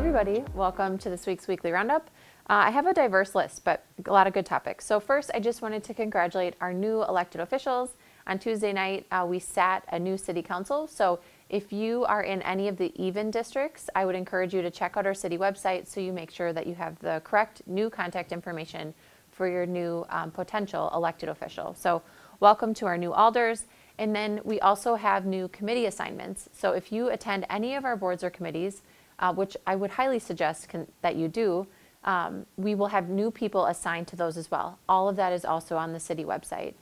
everybody, welcome to this week's Weekly Roundup. I have a diverse list, but a lot of good topics. So first, I just wanted to congratulate our new elected officials. On Tuesday night, we sat a new city council. So if you are in any of the even districts, I would encourage you to check out our city website so you make sure that you have the correct new contact information for your new potential elected official. So welcome to our new alders. And then we also have new committee assignments. So if you attend any of our boards or committees, which I would highly suggest that you do, we will have new people assigned to those as well. All of that is also on the city website.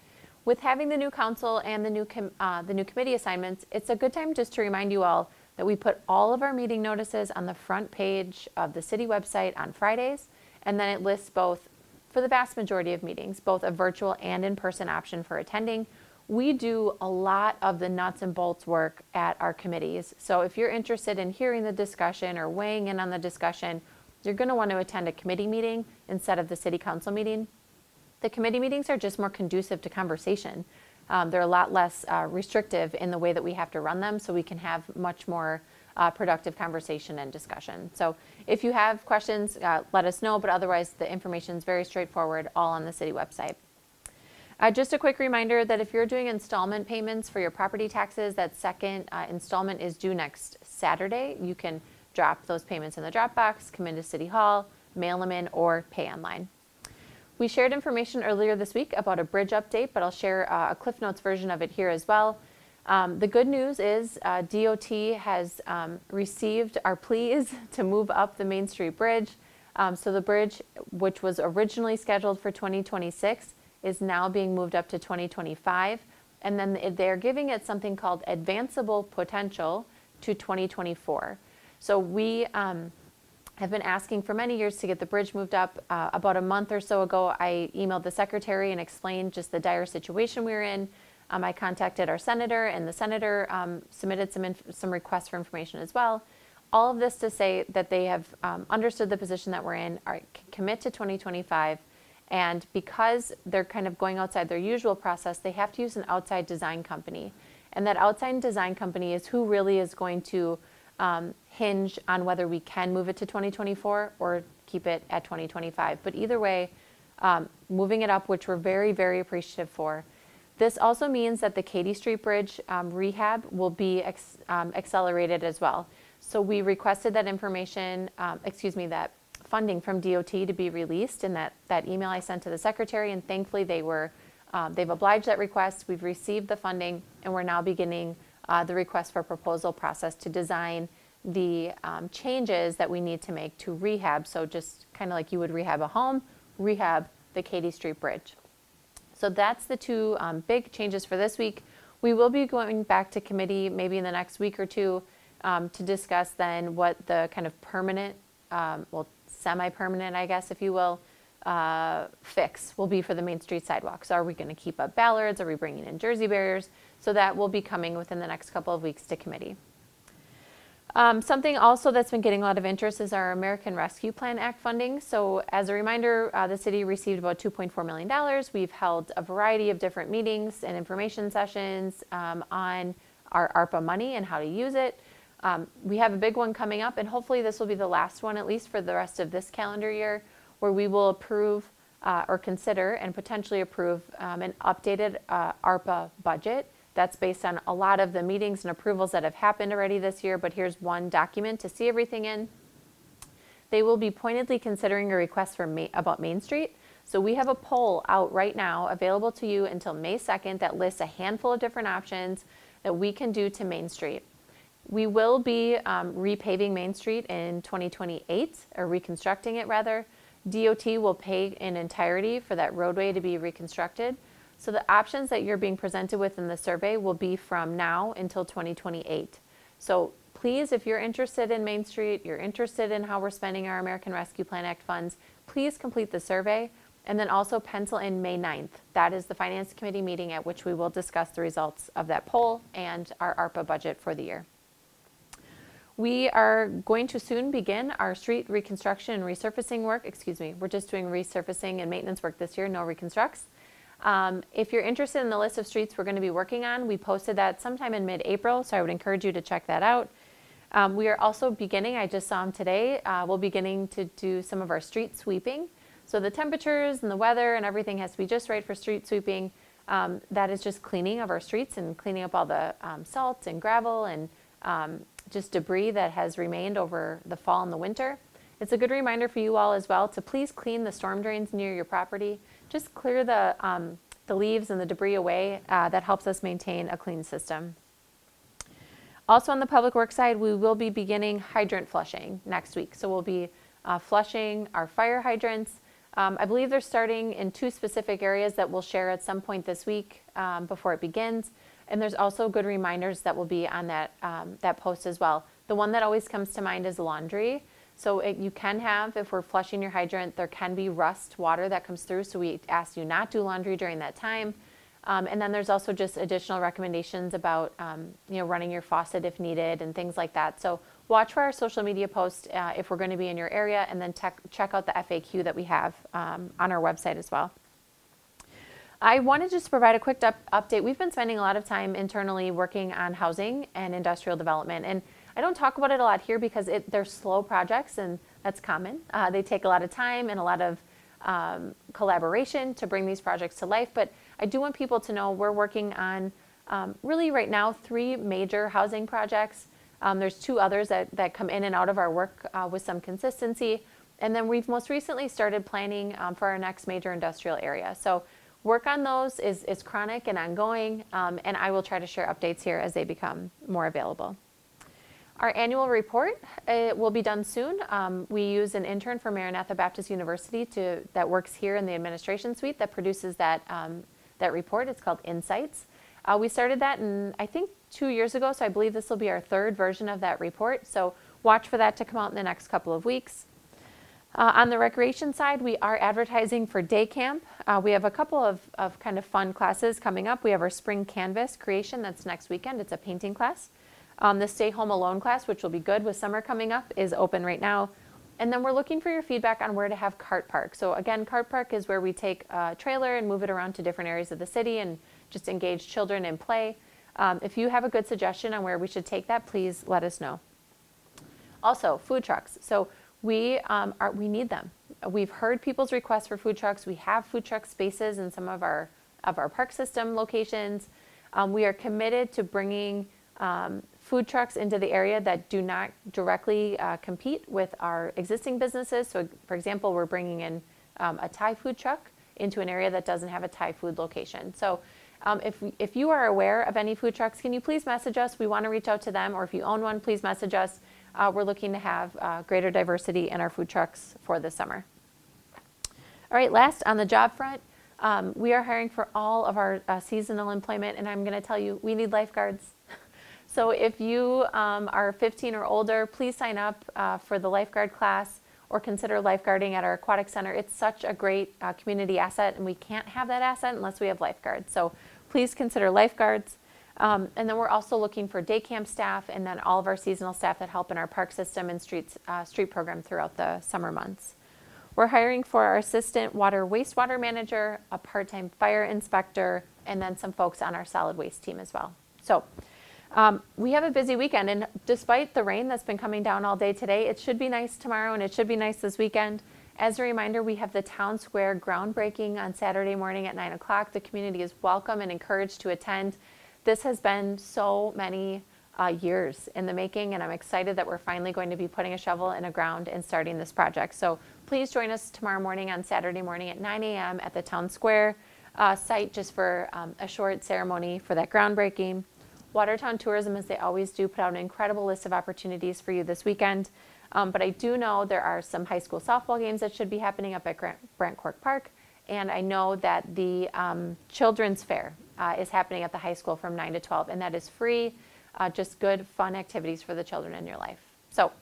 With having the new council and the new committee assignments, it's a good time just to remind you all that we put all of our meeting notices on the front page of the city website on Fridays, and then it lists both, for the vast majority of meetings, both a virtual and in-person option for attending. We do a lot of the nuts and bolts work at our committees. So if you're interested in hearing the discussion or weighing in on the discussion, you're going to want to attend a committee meeting instead of the city council meeting. The committee meetings are just more conducive to conversation. They're a lot less restrictive in the way that we have to run them, so we can have much more productive conversation and discussion. So if you have questions, let us know, but otherwise the information is very straightforward, all on the city website. Just a quick reminder that if you're doing installment payments for your property taxes, that second installment is due next Saturday. You can drop those payments in the Dropbox, come into City Hall, mail them in, or pay online. We shared information earlier this week about a bridge update, but I'll share a Cliff Notes version of it here as well. The good news is DOT has received our pleas to move up the Main Street Bridge. So the bridge, which was originally scheduled for 2026, is now being moved up to 2025. And then they're giving it something called advanceable potential to 2024. So we have been asking for many years to get the bridge moved up. About a month or so ago, I emailed the secretary and explained just the dire situation we were in. I contacted our senator, and the senator submitted some requests for information as well. All of this to say that they have understood the position that we're in, commit to 2025, and because they're kind of going outside their usual process, they have to use an outside design company. And that outside design company is who really is going to hinge on whether we can move it to 2024 or keep it at 2025. But either way, moving it up, which we're very, very appreciative for. This also means that the Katy Street Bridge rehab will be accelerated as well. So we requested that information, that funding from DOT to be released in that email I sent to the secretary, and thankfully they've obliged that request. We've received the funding, and we're now beginning the request for proposal process to design the changes that we need to make to rehab. So just kind of like you would rehab a home, rehab the Katy Street Bridge. So that's the two big changes for this week. We will be going back to committee maybe in the next week or two to discuss then what the kind of permanent, semi-permanent, I guess, if you will, fix will be for the Main Street sidewalks. Are we going to keep up ballards? Are we bringing in Jersey barriers? So that will be coming within the next couple of weeks to committee. Something also that's been getting a lot of interest is our American Rescue Plan Act funding. So as a reminder, the city received about $2.4 million. We've held a variety of different meetings and information sessions on our ARPA money and how to use it. We have a big one coming up, and hopefully this will be the last one, at least for the rest of this calendar year, where we will approve or consider and potentially approve an updated ARPA budget. That's based on a lot of the meetings and approvals that have happened already this year, but here's one document to see everything in. They will be pointedly considering a request about Main Street. So we have a poll out right now available to you until May 2nd that lists a handful of different options that we can do to Main Street. We will be repaving Main Street in 2028, or reconstructing it rather. DOT will pay in entirety for that roadway to be reconstructed. So the options that you're being presented with in the survey will be from now until 2028. So please, if you're interested in Main Street, you're interested in how we're spending our American Rescue Plan Act funds, please complete the survey, and then also pencil in May 9th. That is the Finance Committee meeting at which we will discuss the results of that poll and our ARPA budget for the year. We are going to soon begin our street reconstruction and resurfacing work. We're just doing resurfacing and maintenance work this year, no reconstructs. If you're interested in the list of streets we're going to be working on, we posted that sometime in mid-April, so I would encourage you to check that out. We are also beginning, I just saw them today, we're beginning to do some of our street sweeping. So the temperatures and the weather and everything has to be just right for street sweeping. That is just cleaning of our streets and cleaning up all the salt and gravel and just debris that has remained over the fall and the winter. It's a good reminder for you all as well to please clean the storm drains near your property. Just clear the leaves and the debris away. That helps us maintain a clean system. Also on the public works side, we will be beginning hydrant flushing next week. So we'll be flushing our fire hydrants. I believe they're starting in 2 specific areas that we'll share at some point this week before it begins. And there's also good reminders that will be on that post as well. The one that always comes to mind is laundry. So you can have, if we're flushing your hydrant, there can be rust water that comes through. So we ask you not do laundry during that time. And then there's also just additional recommendations about running your faucet if needed and things like that. So watch for our social media posts if we're going to be in your area, and then check out the FAQ that we have on our website as well. I wanted just to provide a quick update. We've been spending a lot of time internally working on housing and industrial development. And I don't talk about it a lot here because they're slow projects, and that's common. They take a lot of time and a lot of collaboration to bring these projects to life. But I do want people to know we're working on really right now 3 major housing projects. There's 2 others that come in and out of our work with some consistency. And then we've most recently started planning for our next major industrial area. So work on those is chronic and ongoing, and I will try to share updates here as they become more available. Our annual report will be done soon. We use an intern from Maranatha Baptist University that works here in the administration suite that produces that report. It's called Insights. We started that in, I think, 2 years ago, so I believe this will be our 3rd version of that report. So watch for that to come out in the next couple of weeks. On the recreation side, we are advertising for day camp. We have a couple of kind of fun classes coming up. We have our spring canvas creation that's next weekend. It's a painting class. The Stay Home Alone class, which will be good with summer coming up, is open right now. And then we're looking for your feedback on where to have Cart Park. So again, Cart Park is where we take a trailer and move it around to different areas of the city and just engage children in play. If you have a good suggestion on where we should take that, please let us know. Also, food trucks. So we need them. We've heard people's requests for food trucks. We have food truck spaces in some of our park system locations. We are committed to bringing food trucks into the area that do not directly compete with our existing businesses. So, for example, we're bringing in a Thai food truck into an area that doesn't have a Thai food location. So if you are aware of any food trucks, can you please message us? We want to reach out to them. Or if you own one, please message us. We're looking to have greater diversity in our food trucks for this summer. All right, last on the job front, we are hiring for all of our seasonal employment, and I'm going to tell you, we need lifeguards. So if you are 15 or older, please sign up for the lifeguard class or consider lifeguarding at our aquatic center. It's such a great community asset, and we can't have that asset unless we have lifeguards. So please consider lifeguards. And then we're also looking for day camp staff and then all of our seasonal staff that help in our park system and street program throughout the summer months. We're hiring for our assistant wastewater manager, a part-time fire inspector, and then some folks on our solid waste team as well. So we have a busy weekend, and despite the rain that's been coming down all day today, it should be nice tomorrow and it should be nice this weekend. As a reminder, we have the Town Square groundbreaking on Saturday morning at 9 o'clock. The community is welcome and encouraged to attend. This has been so many years in the making, and I'm excited that we're finally going to be putting a shovel in the ground and starting this project. So please join us tomorrow morning on Saturday morning at 9 a.m. at the Town Square site just for a short ceremony for that groundbreaking. Watertown Tourism, as they always do, put out an incredible list of opportunities for you this weekend. But I do know there are some high school softball games that should be happening up at Brant Cork Park. And I know that the Children's Fair is happening at the high school from 9 to 12, and that is free, just good, fun activities for the children in your life. So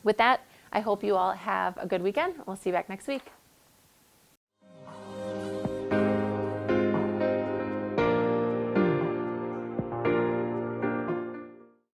with that, I hope you all have a good weekend. We'll see you back next week.